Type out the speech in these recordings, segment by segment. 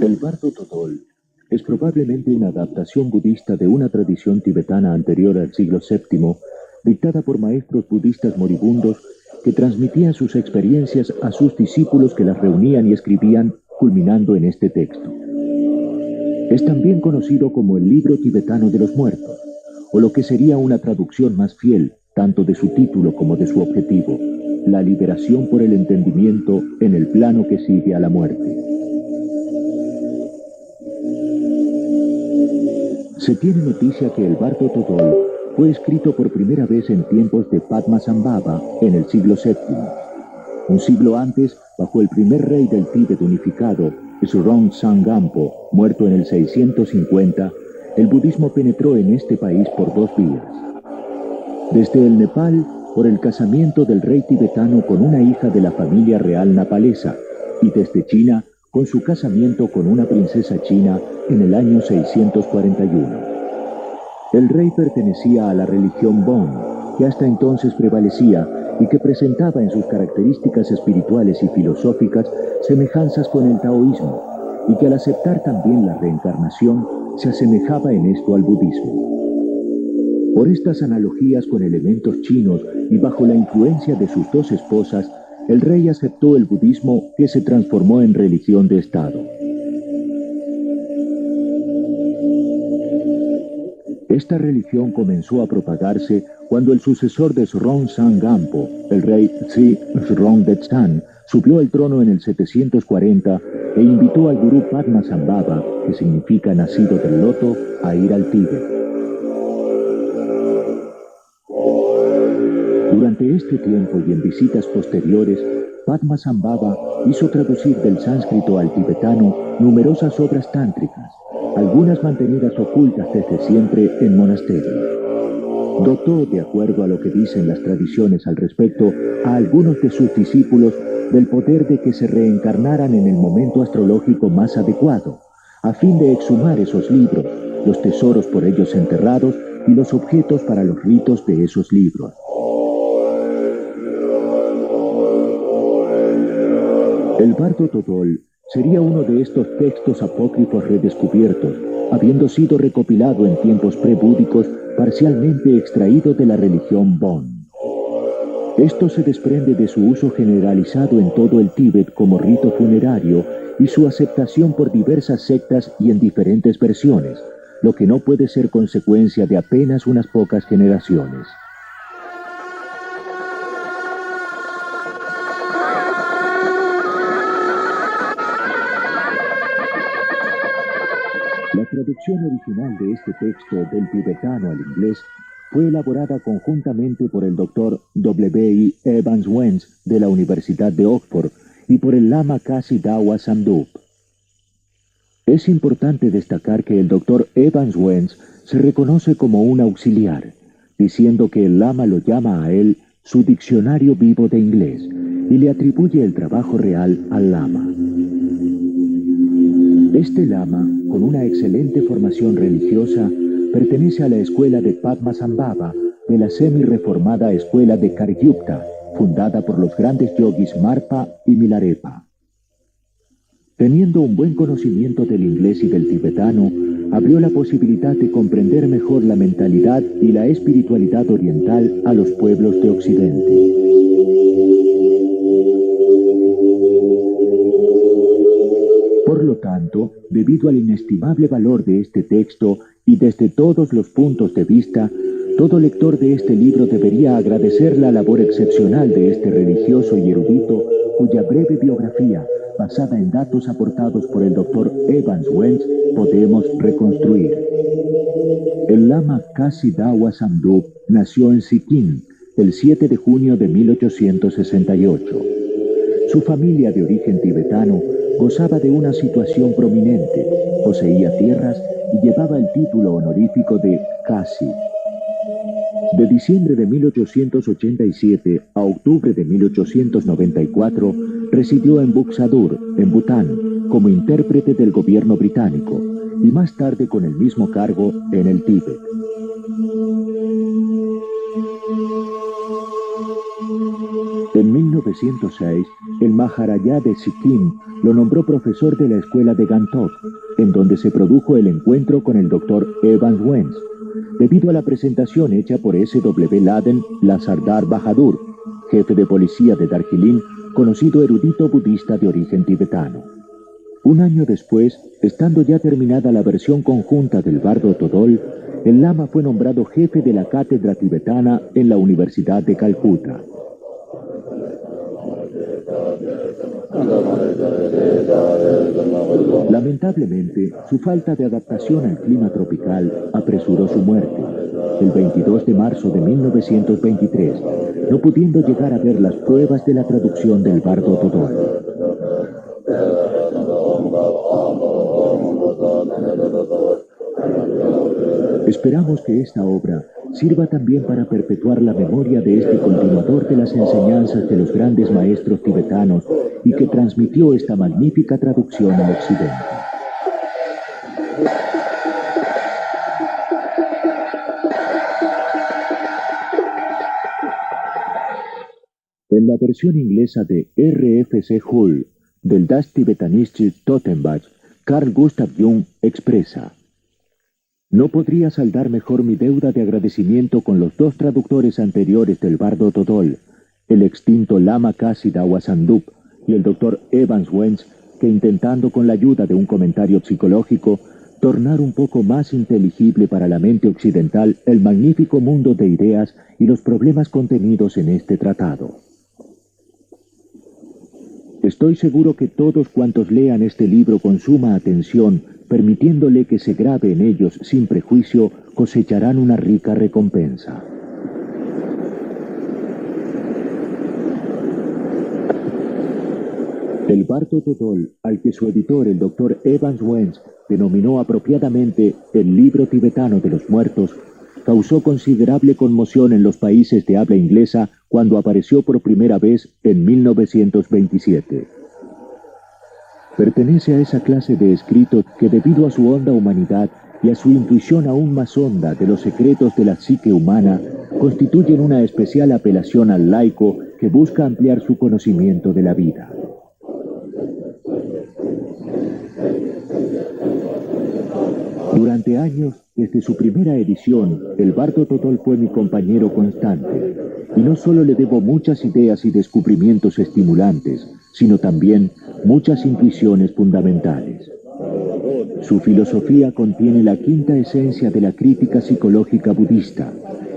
El bardo Totol es probablemente una adaptación budista de una tradición tibetana anterior al siglo VII, dictada por maestros budistas moribundos que transmitían sus experiencias a sus discípulos que las reunían y escribían, culminando en este texto. Es también conocido como el Libro Tibetano de los Muertos, o lo que sería una traducción más fiel, tanto de su título como de su objetivo, la liberación por el entendimiento en el plano que sigue a la muerte. Se tiene noticia que el Bardo Totol fue escrito por primera vez en tiempos de Padmasambhava en el siglo VII. Un siglo antes, bajo el primer rey del Tíbet unificado, Srong Sangampo, muerto en el 650, el budismo penetró en este país por dos vías. Desde el Nepal, por el casamiento del rey tibetano con una hija de la familia real nepalesa, y desde China, con su casamiento con una princesa china en el año 641. El rey pertenecía a la religión Bon, que hasta entonces prevalecía y que presentaba en sus características espirituales y filosóficas semejanzas con el taoísmo, y que al aceptar también la reencarnación se asemejaba en esto al budismo. Por estas analogías con elementos chinos y bajo la influencia de sus dos esposas, el rey aceptó el budismo, que se transformó en religión de Estado. Esta religión comenzó a propagarse cuando el sucesor de Srong Sangampo, el rey Tsi Srongdetsan, subió al trono en el 740 e invitó al gurú Padmasambhava, que significa nacido del loto, a ir al Tíbet. Durante este tiempo y en visitas posteriores, Padmasambhava hizo traducir del sánscrito al tibetano numerosas obras tántricas, algunas mantenidas ocultas desde siempre en monasterios. Dotó, de acuerdo a lo que dicen las tradiciones al respecto, a algunos de sus discípulos del poder de que se reencarnaran en el momento astrológico más adecuado, a fin de exhumar esos libros, los tesoros por ellos enterrados y los objetos para los ritos de esos libros. El Bardo Totol sería uno de estos textos apócrifos redescubiertos, habiendo sido recopilado en tiempos prebúdicos, parcialmente extraído de la religión Bon. Esto se desprende de su uso generalizado en todo el Tíbet como rito funerario y su aceptación por diversas sectas y en diferentes versiones, lo que no puede ser consecuencia de apenas unas pocas generaciones. La traducción original de este texto del tibetano al inglés fue elaborada conjuntamente por el Dr. W. I. Evans Wentz de la Universidad de Oxford y por el Lama Kashi Dawa Samdup. Es importante destacar que el Dr. Evans Wentz se reconoce como un auxiliar, diciendo que el Lama lo llama a él su diccionario vivo de inglés y le atribuye el trabajo real al Lama. Este Lama, con una excelente formación religiosa, pertenece a la escuela de Padmasambhava de la semi-reformada escuela de Karyupta, fundada por los grandes yogis Marpa y Milarepa. Teniendo un buen conocimiento del inglés y del tibetano, abrió la posibilidad de comprender mejor la mentalidad y la espiritualidad oriental a los pueblos de Occidente. Por lo tanto, debido al inestimable valor de este texto y desde todos los puntos de vista, todo lector de este libro debería agradecer la labor excepcional de este religioso y erudito, cuya breve biografía, basada en datos aportados por el Dr. Evans Wentz, podemos reconstruir. El Lama Kashi Dawa Samdup nació en Sikkim el 7 de junio de 1868. Su familia de origen tibetano gozaba de una situación prominente, poseía tierras y llevaba el título honorífico de Kashi. De diciembre de 1887 a octubre de 1894, residió en Buksadur, en Bután, como intérprete del gobierno británico, y más tarde con el mismo cargo en el Tíbet. En 1906, el Maharaja de Sikkim lo nombró profesor de la escuela de Gantok, en donde se produjo el encuentro con el doctor Evans Wentz, debido a la presentación hecha por S.W. Laden, la Sardar Bahadur, jefe de policía de Darjeeling, conocido erudito budista de origen tibetano. Un año después, estando ya terminada la versión conjunta del Bardo Todol, el lama fue nombrado jefe de la cátedra tibetana en la Universidad de Calcuta. Lamentablemente, su falta de adaptación al clima tropical apresuró su muerte, el 22 de marzo de 1923, no pudiendo llegar a ver las pruebas de la traducción del Bardo Todol. Esperamos que esta obra sirva también para perpetuar la memoria de este continuador de las enseñanzas de los grandes maestros tibetanos y que transmitió esta magnífica traducción a Occidente. En la versión inglesa de R.F.C. Hull del Das Tibetanische Totenbach, Carl Gustav Jung expresa: no podría saldar mejor mi deuda de agradecimiento con los dos traductores anteriores del Bardo Todol, el extinto Lama Kazi Dawa Sandup y el Dr. Evans Wentz, que intentando con la ayuda de un comentario psicológico tornar un poco más inteligible para la mente occidental el magnífico mundo de ideas y los problemas contenidos en este tratado. Estoy seguro que todos cuantos lean este libro con suma atención, permitiéndole que se grabe en ellos sin prejuicio, cosecharán una rica recompensa. El Bardo Todol, al que su editor, el Dr. Evans Wentz, denominó apropiadamente el libro tibetano de los muertos, causó considerable conmoción en los países de habla inglesa cuando apareció por primera vez en 1927. Pertenece a esa clase de escritos que, debido a su honda humanidad y a su intuición aún más honda de los secretos de la psique humana, constituyen una especial apelación al laico que busca ampliar su conocimiento de la vida. Durante años, desde su primera edición, el Bardo Todol fue mi compañero constante, y no solo le debo muchas ideas y descubrimientos estimulantes, sino también muchas intuiciones fundamentales. Su filosofía contiene la quinta esencia de la crítica psicológica budista,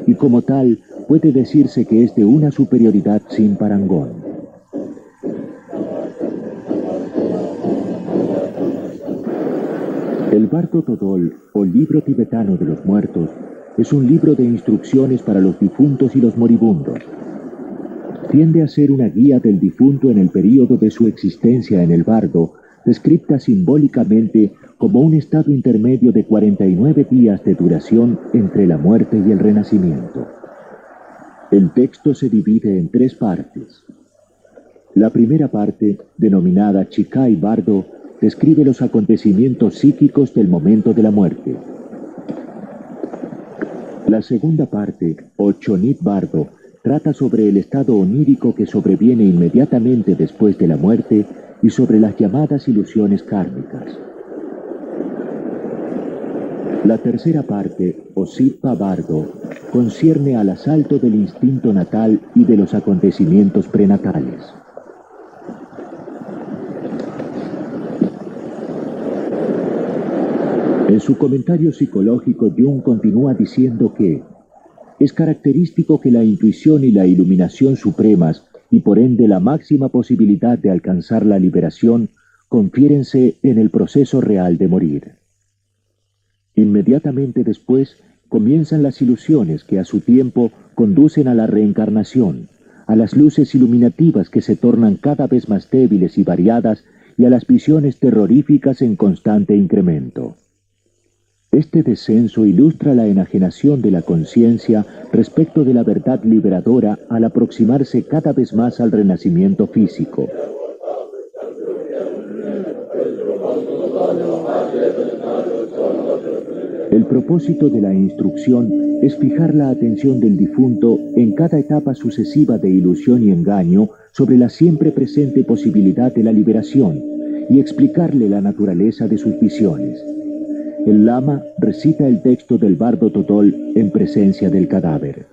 y como tal, puede decirse que es de una superioridad sin parangón. El Bardo Todol, o Libro Tibetano de los Muertos, es un libro de instrucciones para los difuntos y los moribundos. Tiende a ser una guía del difunto en el período de su existencia en el bardo, descrita simbólicamente como un estado intermedio de 49 días de duración entre la muerte y el renacimiento. El texto se divide en 3 partes. La primera parte, denominada Chikai Bardo, describe los acontecimientos psíquicos del momento de la muerte. La segunda parte, o Chonit Bardo, trata sobre el estado onírico que sobreviene inmediatamente después de la muerte y sobre las llamadas ilusiones kármicas. La tercera parte, o Sitpa Bardo, concierne al asalto del instinto natal y de los acontecimientos prenatales. En su comentario psicológico, Jung continúa diciendo que es característico que la intuición y la iluminación supremas, y por ende la máxima posibilidad de alcanzar la liberación, confiérense en el proceso real de morir. Inmediatamente después comienzan las ilusiones que a su tiempo conducen a la reencarnación, a las luces iluminativas que se tornan cada vez más débiles y variadas y a las visiones terroríficas en constante incremento. Este descenso ilustra la enajenación de la conciencia respecto de la verdad liberadora al aproximarse cada vez más al renacimiento físico. El propósito de la instrucción es fijar la atención del difunto en cada etapa sucesiva de ilusión y engaño sobre la siempre presente posibilidad de la liberación y explicarle la naturaleza de sus visiones. El lama recita el texto del bardo Totol en presencia del cadáver.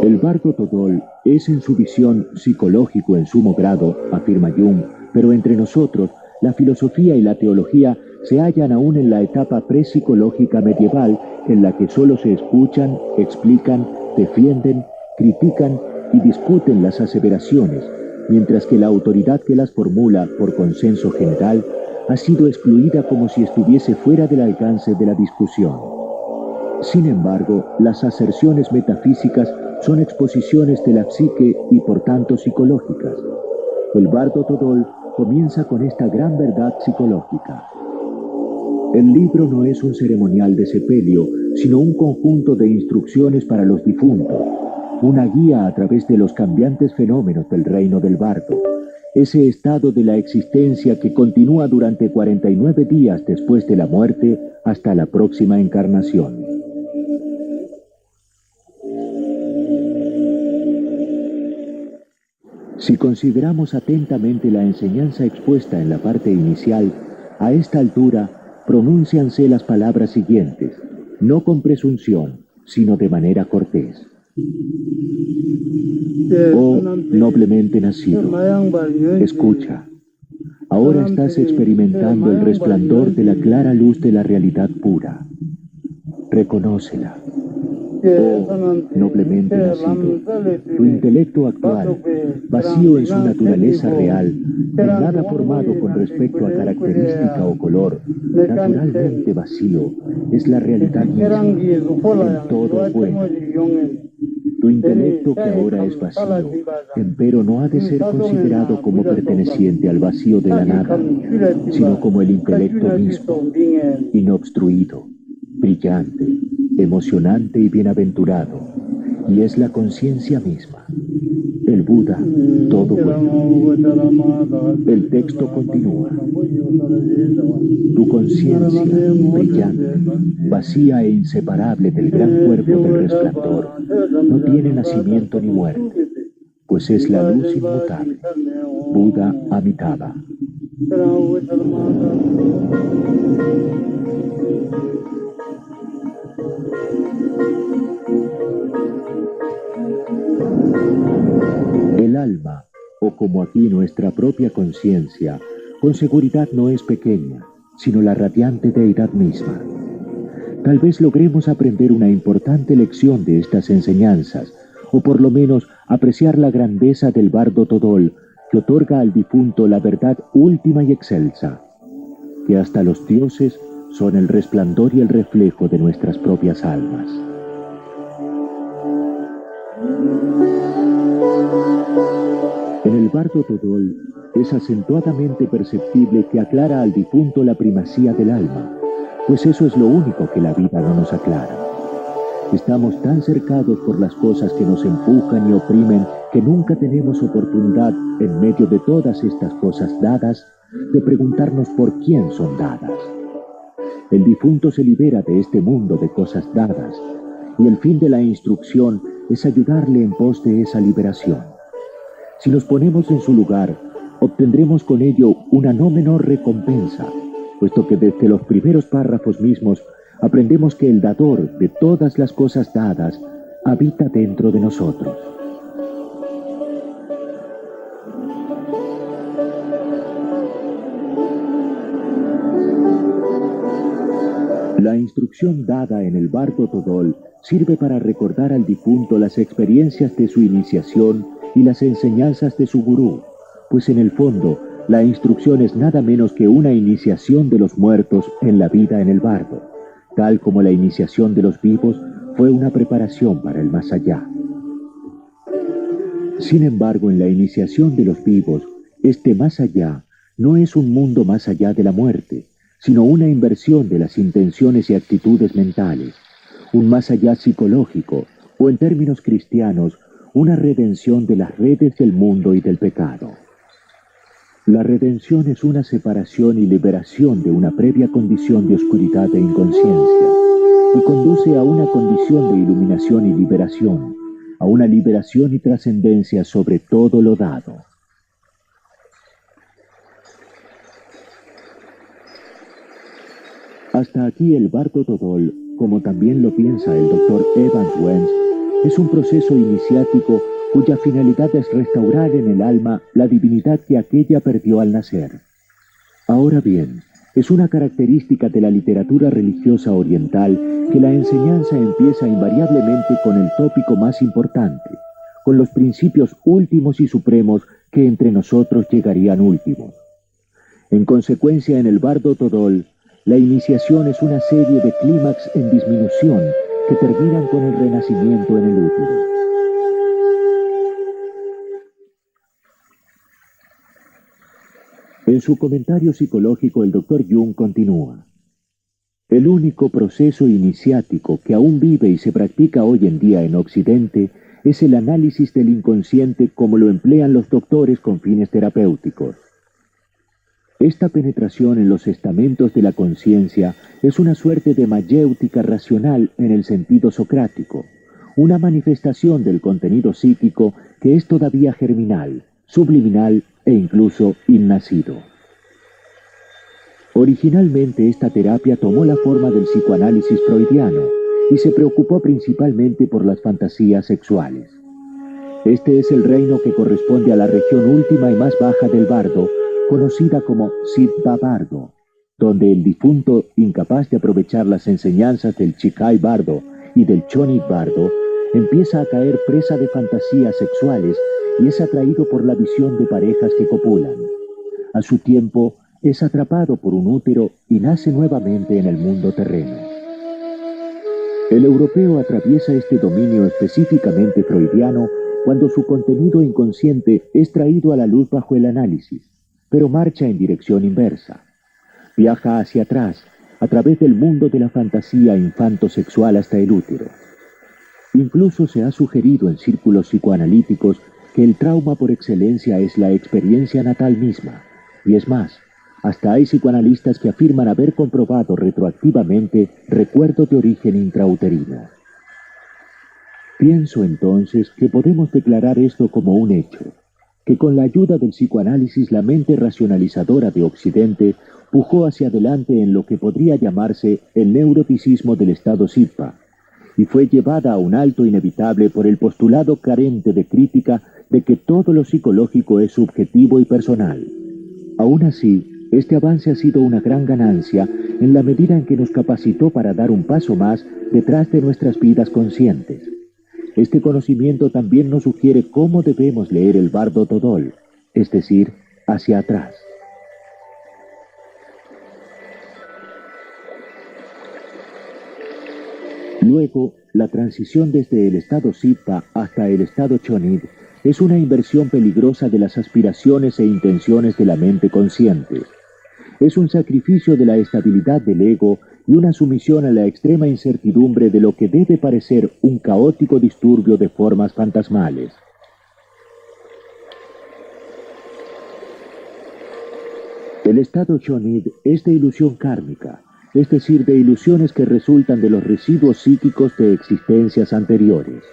El bardo Totol es en su visión psicológico en sumo grado, afirma Jung, pero entre nosotros, la filosofía y la teología se hallan aún en la etapa prepsicológica medieval en la que solo se escuchan, explican, defienden, critican y discuten las aseveraciones, mientras que la autoridad que las formula por consenso general ha sido excluida como si estuviese fuera del alcance de la discusión. Sin embargo, las aserciones metafísicas son exposiciones de la psique y por tanto psicológicas. El bardo Totol comienza con esta gran verdad psicológica. El libro no es un ceremonial de sepelio, sino un conjunto de instrucciones para los difuntos, una guía a través de los cambiantes fenómenos del reino del bardo, ese estado de la existencia que continúa durante 49 días después de la muerte hasta la próxima encarnación. Si consideramos atentamente la enseñanza expuesta en la parte inicial, a esta altura pronúncianse las palabras siguientes, no con presunción, sino de manera cortés. Oh noblemente nacido, escucha. Ahora estás experimentando el resplandor de la clara luz de la realidad pura. Reconócela. Oh noblemente nacido, tu intelecto actual, vacío en su naturaleza real, en nada formado con respecto a característica o color, naturalmente vacío, es la realidad misma, en todo bueno. Tu intelecto que ahora es vacío, empero no ha de ser considerado como perteneciente al vacío de la nada, sino como el intelecto mismo, inobstruido, brillante, emocionante y bienaventurado, y es la conciencia misma, el Buda, todo bueno. El texto continúa. Tu conciencia, brillante, vacía e inseparable del gran cuerpo del resplandor, no tiene nacimiento ni muerte, pues es la luz inmutable, Buda Amitabha. El alma, o como aquí nuestra propia conciencia, con seguridad no es pequeña, sino la radiante deidad misma. Tal vez logremos aprender una importante lección de estas enseñanzas, o por lo menos apreciar la grandeza del bardo Totol, que otorga al difunto la verdad última y excelsa, que hasta los dioses son el resplandor y el reflejo de nuestras propias almas. En el bardo Totol es acentuadamente perceptible que aclara al difunto la primacía del alma, pues eso es lo único que la vida no nos aclara. Estamos tan cercados por las cosas que nos empujan y oprimen que nunca tenemos oportunidad, en medio de todas estas cosas dadas, de preguntarnos por quién son dadas. El difunto se libera de este mundo de cosas dadas, y el fin de la instrucción es ayudarle en pos de esa liberación. Si nos ponemos en su lugar, obtendremos con ello una no menor recompensa, puesto que desde los primeros párrafos mismos aprendemos que el dador de todas las cosas dadas habita dentro de nosotros. La instrucción dada en el bardo Totol sirve para recordar al difunto las experiencias de su iniciación y las enseñanzas de su gurú, pues en el fondo la instrucción es nada menos que una iniciación de los muertos en la vida en el bardo, tal como la iniciación de los vivos fue una preparación para el más allá. Sin embargo, en la iniciación de los vivos, este más allá no es un mundo más allá de la muerte, sino una inversión de las intenciones y actitudes mentales, un más allá psicológico, o en términos cristianos, una redención de las redes del mundo y del pecado. La redención es una separación y liberación de una previa condición de oscuridad e inconsciencia, y conduce a una condición de iluminación y liberación, a una liberación y trascendencia sobre todo lo dado. Hasta aquí el Bardo Todol, como también lo piensa el Dr. Evans Wentz, es un proceso iniciático cuya finalidad es restaurar en el alma la divinidad que aquella perdió al nacer. Ahora bien, es una característica de la literatura religiosa oriental que la enseñanza empieza invariablemente con el tópico más importante, con los principios últimos y supremos que entre nosotros llegarían últimos. En consecuencia, en el Bardo Todol, la iniciación es una serie de clímax en disminución que terminan con el renacimiento en el útero. En su comentario psicológico, el Dr. Jung continúa: el único proceso iniciático que aún vive y se practica hoy en día en Occidente es el análisis del inconsciente como lo emplean los doctores con fines terapéuticos. Esta penetración en los estamentos de la conciencia es una suerte de mayéutica racional en el sentido socrático, una manifestación del contenido psíquico que es todavía germinal, subliminal e incluso innacido. Originalmente esta terapia tomó la forma del psicoanálisis freudiano y se preocupó principalmente por las fantasías sexuales. Este es el reino que corresponde a la región última y más baja del bardo, conocida como Siddha Bardo, donde el difunto, incapaz de aprovechar las enseñanzas del Chikai Bardo y del Chonit Bardo, empieza a caer presa de fantasías sexuales y es atraído por la visión de parejas que copulan. A su tiempo, es atrapado por un útero y nace nuevamente en el mundo terreno. El europeo atraviesa este dominio específicamente freudiano cuando su contenido inconsciente es traído a la luz bajo el análisis, pero marcha en dirección inversa. Viaja hacia atrás, a través del mundo de la fantasía infanto-sexual hasta el útero. Incluso se ha sugerido en círculos psicoanalíticos que el trauma por excelencia es la experiencia natal misma, y es más, hasta hay psicoanalistas que afirman haber comprobado retroactivamente recuerdos de origen intrauterino. Pienso entonces que podemos declarar esto como un hecho, que con la ayuda del psicoanálisis la mente racionalizadora de Occidente pujó hacia adelante en lo que podría llamarse el neuroticismo del estado Siddha, y fue llevada a un alto inevitable por el postulado carente de crítica de que todo lo psicológico es subjetivo y personal. Aún así, este avance ha sido una gran ganancia en la medida en que nos capacitó para dar un paso más detrás de nuestras vidas conscientes. Este conocimiento también nos sugiere cómo debemos leer el Bardo Todol, es decir, hacia atrás. Luego, la transición desde el estado Siddha hasta el estado Chonid es una inversión peligrosa de las aspiraciones e intenciones de la mente consciente. Es un sacrificio de la estabilidad del ego y una sumisión a la extrema incertidumbre de lo que debe parecer un caótico disturbio de formas fantasmales. El estado Chonid es de ilusión kármica, es decir, de ilusiones que resultan de los residuos psíquicos de existencias anteriores.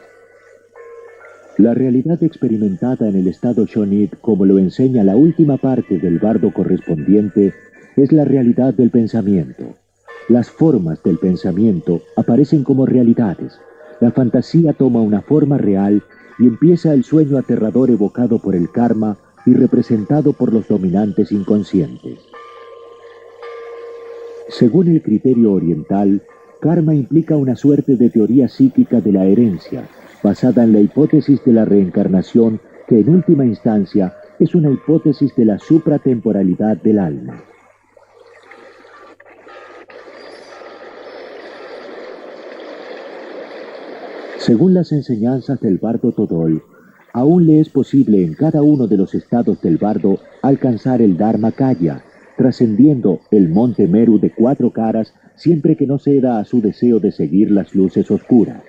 La realidad experimentada en el estado Chonid, como lo enseña la última parte del bardo correspondiente, es la realidad del pensamiento. Las formas del pensamiento aparecen como realidades. La fantasía toma una forma real y empieza el sueño aterrador evocado por el karma y representado por los dominantes inconscientes. Según el criterio oriental, karma implica una suerte de teoría psíquica de la herencia, basada en la hipótesis de la reencarnación, que en última instancia es una hipótesis de la supratemporalidad del alma. Según las enseñanzas del Bardo Todol, aún le es posible en cada uno de los estados del bardo alcanzar el Dharmakaya, trascendiendo el monte Meru de 4 caras siempre que no ceda a su deseo de seguir las luces oscuras.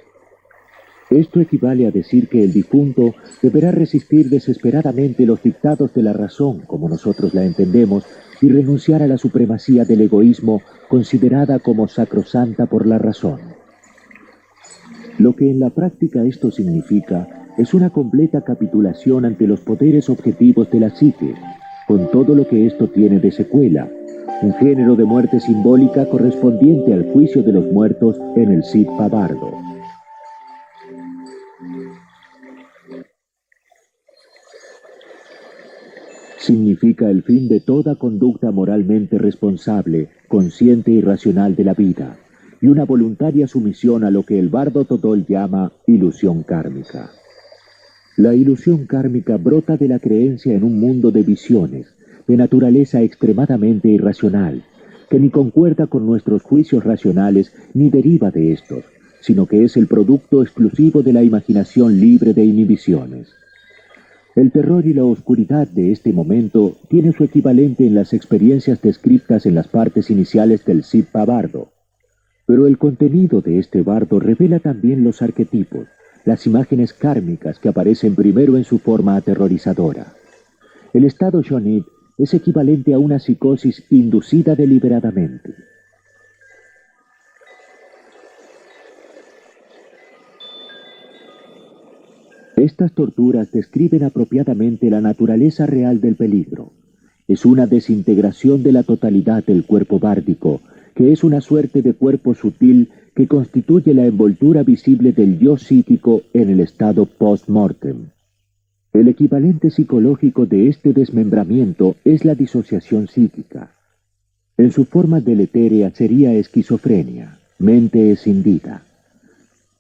Esto equivale a decir que el difunto deberá resistir desesperadamente los dictados de la razón, como nosotros la entendemos, y renunciar a la supremacía del egoísmo considerada como sacrosanta por la razón. Lo que en la práctica esto significa es una completa capitulación ante los poderes objetivos de la psique, con todo lo que esto tiene de secuela, un género de muerte simbólica correspondiente al juicio de los muertos en el Sitpa bardo. Significa el fin de toda conducta moralmente responsable, consciente y racional de la vida, y una voluntaria sumisión a lo que el bardo Todol llama ilusión kármica. La ilusión kármica brota de la creencia en un mundo de visiones, de naturaleza extremadamente irracional, que ni concuerda con nuestros juicios racionales ni deriva de estos, sino que es el producto exclusivo de la imaginación libre de inhibiciones. El terror y la oscuridad de este momento tiene su equivalente en las experiencias descritas en las partes iniciales del Sitpa bardo. Pero el contenido de este bardo revela también los arquetipos, las imágenes kármicas que aparecen primero en su forma aterrorizadora. El estado Shonit es equivalente a una psicosis inducida deliberadamente. Estas torturas describen apropiadamente la naturaleza real del peligro. Es una desintegración de la totalidad del cuerpo bárdico, que es una suerte de cuerpo sutil que constituye la envoltura visible del yo psíquico en el estado post-mortem. El equivalente psicológico de este desmembramiento es la disociación psíquica. En su forma deletérea sería esquizofrenia, mente escindida.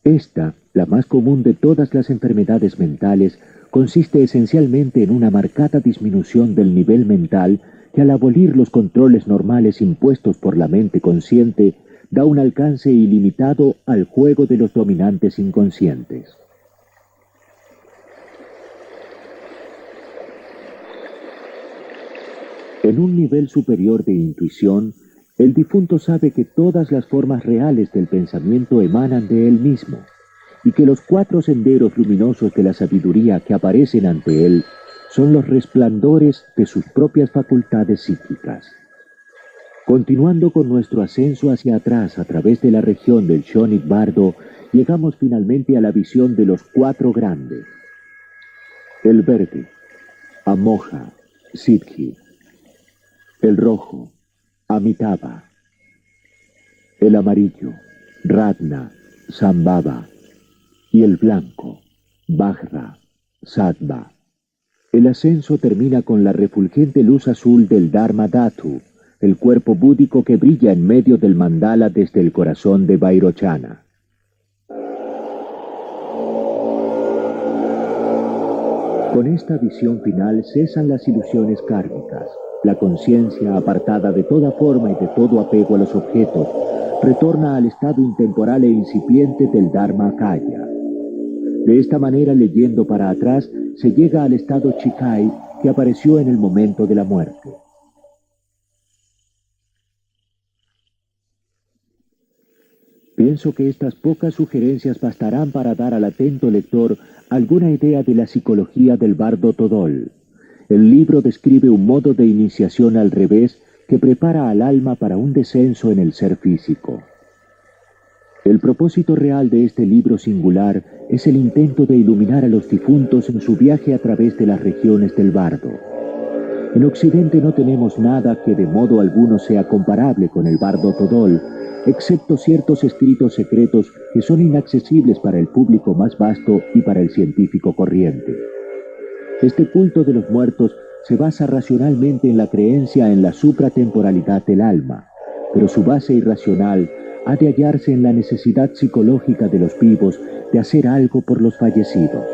Esta, la más común de todas las enfermedades mentales, consiste esencialmente en una marcada disminución del nivel mental que al abolir los controles normales impuestos por la mente consciente, da un alcance ilimitado al juego de los dominantes inconscientes. En un nivel superior de intuición, el difunto sabe que todas las formas reales del pensamiento emanan de él mismo, y que los 4 senderos luminosos de la sabiduría que aparecen ante él son los resplandores de sus propias facultades psíquicas. Continuando con nuestro ascenso hacia atrás a través de la región del Shonit bardo, llegamos finalmente a la visión de los 4 grandes. El verde, Amoja, Siddhi. El rojo, Amitabha. El amarillo, Ratna, Sambhava. Y el blanco, Vajra, Sattva. El ascenso termina con la refulgente luz azul del Dharma Dhatu, el cuerpo búdico que brilla en medio del mandala desde el corazón de Vairochana. Con esta visión final cesan las ilusiones kármicas. La conciencia, apartada de toda forma y de todo apego a los objetos, retorna al estado intemporal e incipiente del Dharmakaya. De esta manera, leyendo para atrás, se llega al estado Chikai que apareció en el momento de la muerte. Pienso que estas pocas sugerencias bastarán para dar al atento lector alguna idea de la psicología del bardo Todol. El libro describe un modo de iniciación al revés que prepara al alma para un descenso en el ser físico. El propósito real de este libro singular es el intento de iluminar a los difuntos en su viaje a través de las regiones del bardo. En Occidente no tenemos nada que de modo alguno sea comparable con el bardo Todol, excepto ciertos escritos secretos que son inaccesibles para el público más vasto y para el científico corriente. Este culto de los muertos se basa racionalmente en la creencia en la supratemporalidad del alma, pero su base irracional ha de hallarse en la necesidad psicológica de los vivos de hacer algo por los fallecidos.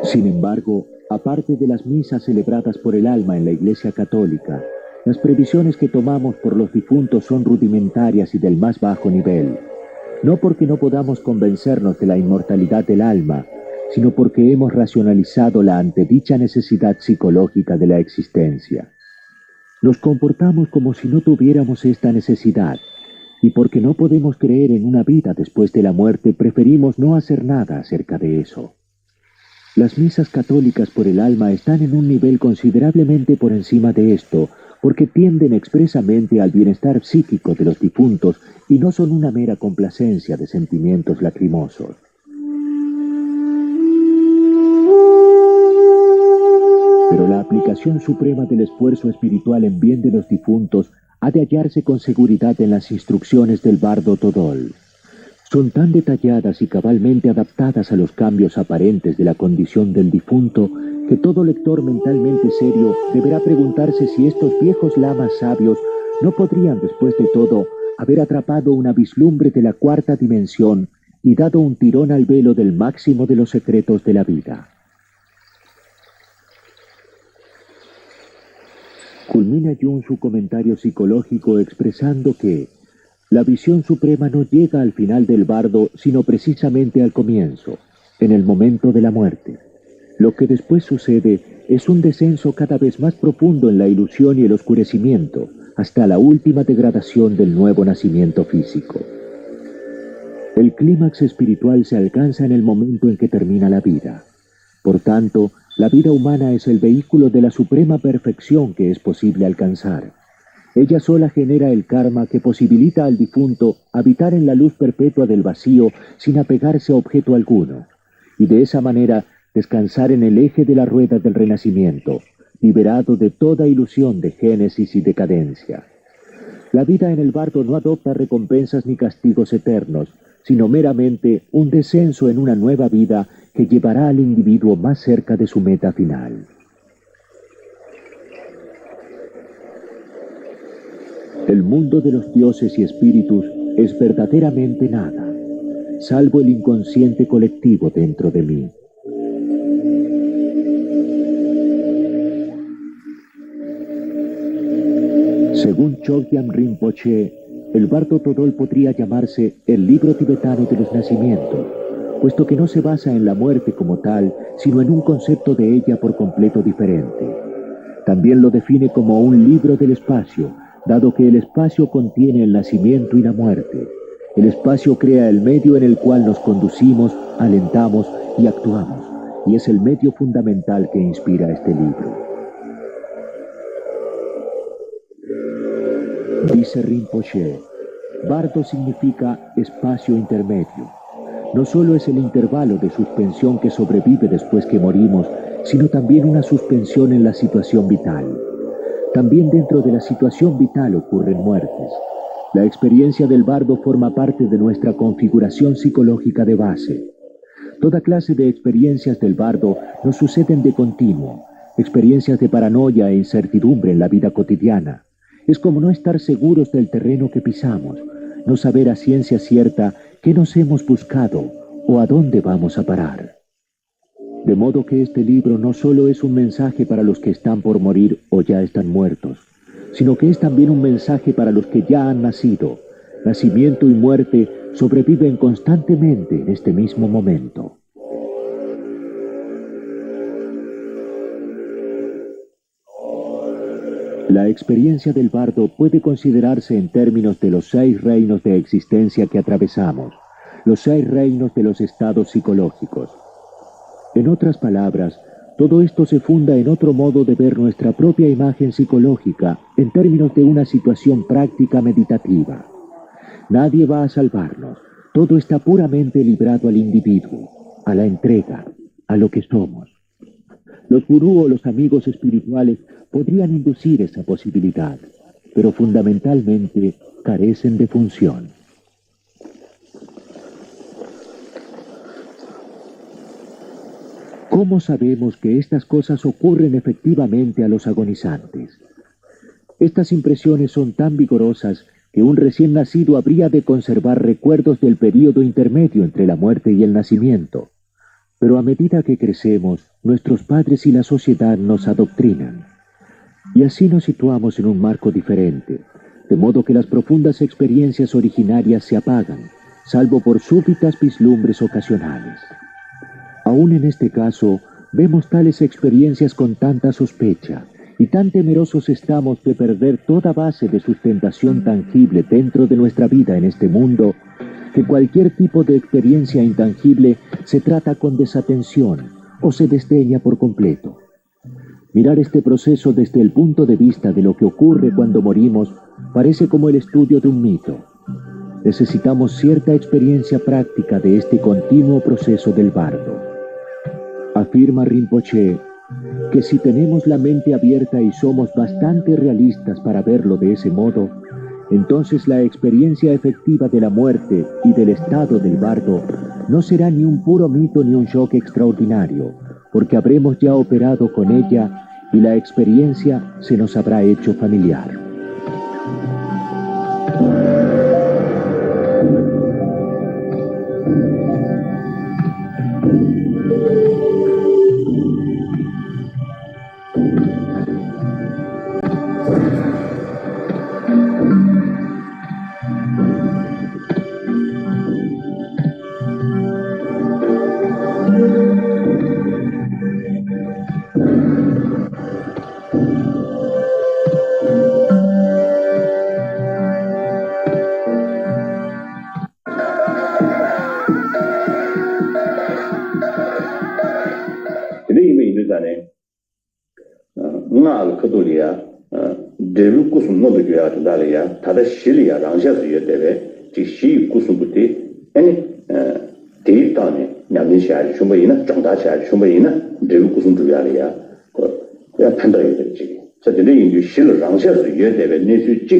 Sin embargo, aparte de las misas celebradas por el alma en la Iglesia Católica, las previsiones que tomamos por los difuntos son rudimentarias y del más bajo nivel. no porque no podamos convencernos de la inmortalidad del alma, sino porque hemos racionalizado la antedicha necesidad psicológica de la existencia. Nos comportamos como si no tuviéramos esta necesidad, y porque no podemos creer en una vida después de la muerte, preferimos no hacer nada acerca de eso. Las misas católicas por el alma están en un nivel considerablemente por encima de esto, porque tienden expresamente al bienestar psíquico de los difuntos y no son una mera complacencia de sentimientos lacrimosos. Pero la aplicación suprema del esfuerzo espiritual en bien de los difuntos ha de hallarse con seguridad en las instrucciones del bardo Todol. Son tan detalladas y cabalmente adaptadas a los cambios aparentes de la condición del difunto que todo lector mentalmente serio deberá preguntarse si estos viejos lamas sabios no podrían, después de todo, haber atrapado una vislumbre de la cuarta dimensión y dado un tirón al velo del máximo de los secretos de la vida. Culmina Jung su comentario psicológico expresando que la visión suprema no llega al final del bardo, sino precisamente al comienzo, en el momento de la muerte. Lo que después sucede es un descenso cada vez más profundo en la ilusión y el oscurecimiento, hasta la última degradación del nuevo nacimiento físico. El clímax espiritual se alcanza en el momento en que termina la vida. Por tanto, la vida humana es el vehículo de la suprema perfección que es posible alcanzar. Ella sola genera el karma que posibilita al difunto habitar en la luz perpetua del vacío sin apegarse a objeto alguno, y de esa manera descansar en el eje de la rueda del renacimiento, liberado de toda ilusión de génesis y decadencia. La vida en el bardo no adopta recompensas ni castigos eternos, sino meramente un descenso en una nueva vida que llevará al individuo más cerca de su meta final. El mundo de los dioses y espíritus es verdaderamente nada, salvo el inconsciente colectivo dentro de mí. Según Chogyam Rinpoche, el bardo Todol podría llamarse el libro tibetano de los nacimientos, puesto que no se basa en la muerte como tal, sino en un concepto de ella por completo diferente. También lo define como un libro del espacio, dado que el espacio contiene el nacimiento y la muerte. El espacio crea el medio en el cual nos conducimos, alentamos y actuamos, y es el medio fundamental que inspira este libro. Dice Rinpoche, bardo significa espacio intermedio. No solo es el intervalo de suspensión que sobrevive después que morimos, sino también una suspensión en la situación vital. También dentro de la situación vital ocurren muertes. La experiencia del bardo forma parte de nuestra configuración psicológica de base. Toda clase de experiencias del bardo nos suceden de continuo, experiencias de paranoia e incertidumbre en la vida cotidiana. Es como no estar seguros del terreno que pisamos, no saber a ciencia cierta qué nos hemos buscado o a dónde vamos a parar. De modo que este libro no solo es un mensaje para los que están por morir o ya están muertos, sino que es también un mensaje para los que ya han nacido. Nacimiento y muerte sobreviven constantemente en este mismo momento. La experiencia del bardo puede considerarse en términos de los 6 reinos de existencia que atravesamos, los 6 reinos de los estados psicológicos. En otras palabras, todo esto se funda en otro modo de ver nuestra propia imagen psicológica en términos de una situación práctica meditativa. Nadie va a salvarnos, todo está puramente librado al individuo, a la entrega, a lo que somos. Los gurú o los amigos espirituales podrían inducir esa posibilidad, pero fundamentalmente carecen de función. ¿Cómo sabemos que estas cosas ocurren efectivamente a los agonizantes? Estas impresiones son tan vigorosas que un recién nacido habría de conservar recuerdos del período intermedio entre la muerte y el nacimiento. Pero a medida que crecemos, nuestros padres y la sociedad nos adoctrinan. Y así nos situamos en un marco diferente, de modo que las profundas experiencias originarias se apagan, salvo por súbitas vislumbres ocasionales. Aún en este caso, vemos tales experiencias con tanta sospecha, y tan temerosos estamos de perder toda base de sustentación tangible dentro de nuestra vida en este mundo, que cualquier tipo de experiencia intangible se trata con desatención o se desdeña por completo. Mirar este proceso desde el punto de vista de lo que ocurre cuando morimos parece como el estudio de un mito. Necesitamos cierta experiencia práctica de este continuo proceso del bardo. Afirma Rinpoché que si tenemos la mente abierta y somos bastante realistas para verlo de ese modo, entonces la experiencia efectiva de la muerte y del estado del bardo no será ni un puro mito ni un shock extraordinario, porque habremos ya operado con ella y la experiencia se nos habrá hecho familiar. nga ka to liya deru kusum no de ya da liya ta da shi liya rang sha su ye de be ji shi kusum bu de ani de ta ne nyam ni sha ji shu ba yin na zhang da sha ji shu ba yin na deru kusum zu ya liya ko ya tan da ye de ji sa de yin ju shi le rang sha su ye de be ne su ji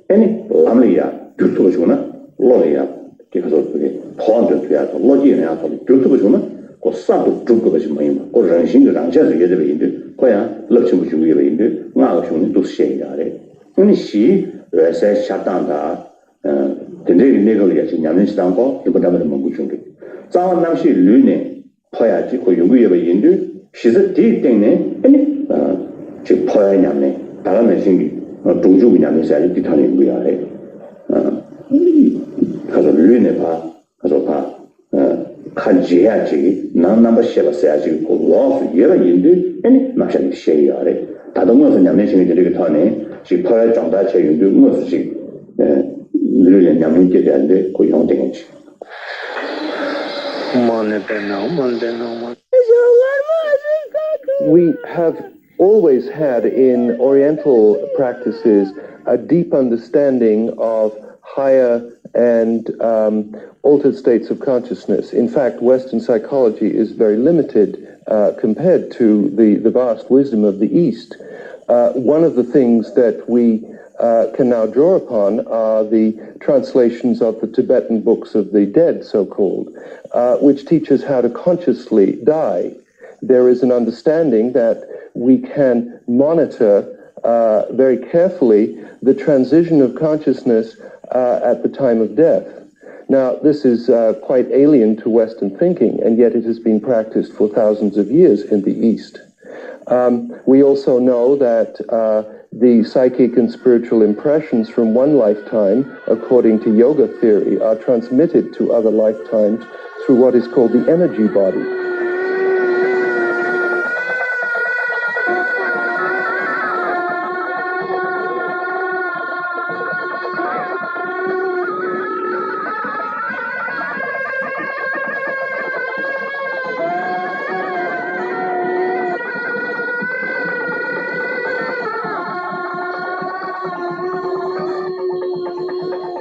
ani lam liya ju to shu na lo liya ke ka so de pon de ya to lo ji ne ya to ju to shu na ko sa bu zhu ge de shi ma yin ko ren xin de rang sha su ye de be yin de ko ya le chen bu ju ye be yin de nga ga shu ni du xie ya de ni xi le sai sha dang da de ne ge ye ji nyam ni dang ko de bu da de mong bu chung de zang wan nang xi lu ne po ya ji ko yong gu ye be yin de xi ze di ding ne ni ji po ya nyam ne da la ne xin gi zhu ju nyam ne sai di ta ne gu ya de ka zo lu ne pa ka zo pa看接下去，那么写了下去，我老是也了印度，那些写呀嘞，他都我是两年前的这个他呢，是后来长大才印度，我是六年两年阶段的可以用这个去。We have always had in Oriental practices a deep understanding of higher and altered states of consciousness. In fact, Western psychology is very limited compared to the vast wisdom of the East. One of the things that we can now draw upon are the translations of the Tibetan books of the dead, so-called, which teach us how to consciously die. There is an understanding that we can monitor very carefully the transition of consciousness at the time of death. Now, this is quite alien to Western thinking, and yet it has been practiced for thousands of years in the East. We also know that the psychic and spiritual impressions from one lifetime, according to yoga theory, are transmitted to other lifetimes through what is called the energy body.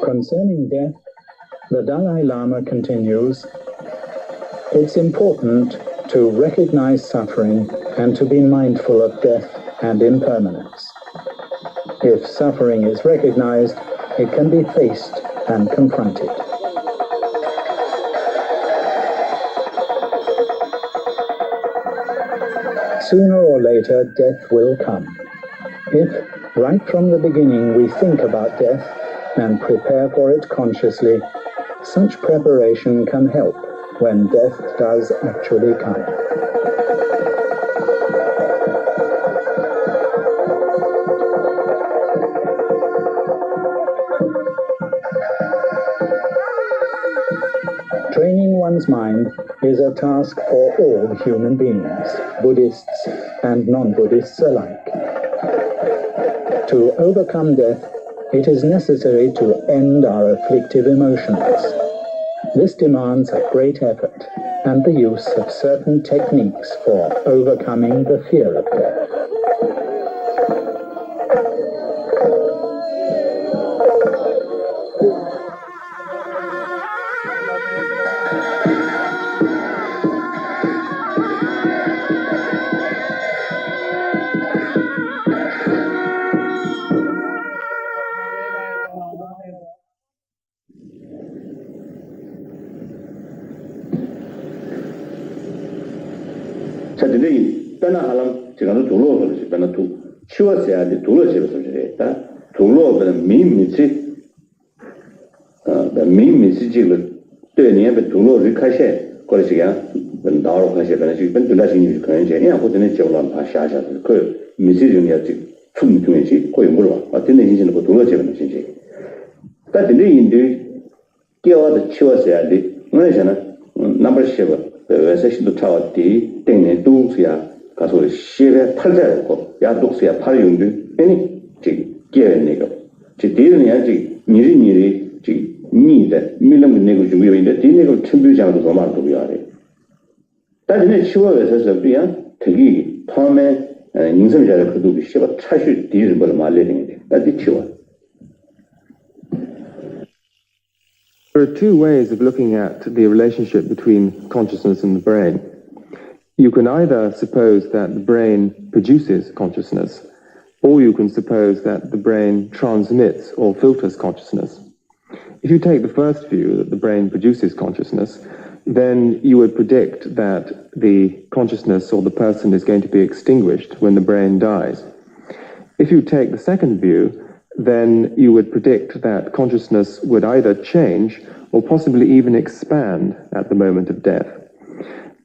Concerning death, the Dalai Lama continues, it's important to recognize suffering and to be mindful of death and impermanence. If suffering is recognized, it can be faced and confronted. Sooner or later, death will come. If, right from the beginning, we think about death and prepare for it consciously, such preparation can help when death does actually come. one's mind is a task for all human beings, Buddhists and non-Buddhists alike. To overcome death, it is necessary to end our afflictive emotions. This demands a great effort and the use of certain techniques for overcoming the fear of death. 자, 근데 빼나 하람 지금도 돌로를 빼나 두 치워서야 돼 돌로집을 소리다. 돌로는 미미지 미미지를 对年被돌로 리카셰 거기서야 나로 가셔 가는 지本来是可能这样或者呢叫乱爬下그 미지중에 좀 중요시 거의 물어. 어떤 인생은 그 돌로 집는 진짜.但是인들 깨워도 치워서야 돼. 뭐냐면 넘버 7 외세시도 차왔디 땡네 두스야 가서 시에 탈자고 야 두스야 팔용도 아니 지 깨내가 지 뒤에는 지 미리 지 니데 밀면 내고 준비인데 뒤내고 준비장도 더 많고 비하래 다른 치워서 비야 되게 처음에 인생자를 그도 비시가 차실 뒤를 뭘 말려야 되는데 나도 치워. There are two ways of looking at the relationship between consciousness and the brain. You can either suppose that the brain produces consciousness, or you can suppose that the brain transmits or filters consciousness. If you take the first view, that the brain produces consciousness, then you would predict that the consciousness or the person is going to be extinguished when the brain dies. If you take the second view, then you would predict that consciousness would either change or possibly even expand at the moment of death.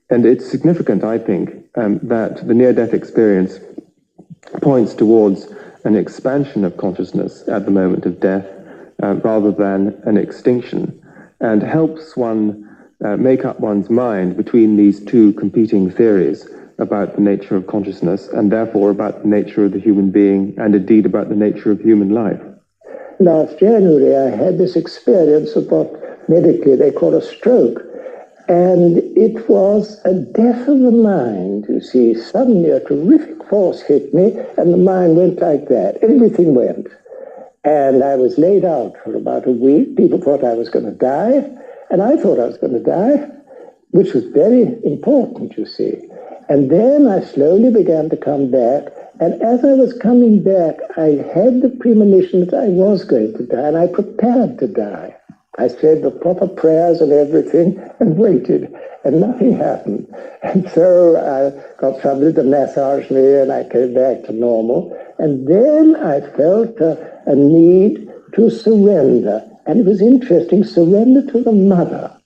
And it's significant, I think, that the near-death experience points towards an expansion of consciousness at the moment of death rather than an extinction, and helps one make up one's mind between these two competing theories about the nature of consciousness and therefore about the nature of the human being and indeed about the nature of human life. Last January I had this experience of what medically they call a stroke, and it was a death of the mind, you see. Suddenly a terrific force hit me and the mind went like that. Everything went. And I was laid out for about a week. People thought I was going to die, and I thought I was going to die, which was very important, you see. And then I slowly began to come back, and as I was coming back, I had the premonition that I was going to die, and I prepared to die. I said the proper prayers and everything, and waited, and nothing happened. And so I got somebody to massage me, and I came back to normal. And then I felt a need to surrender. And it was interesting, surrender to the mother.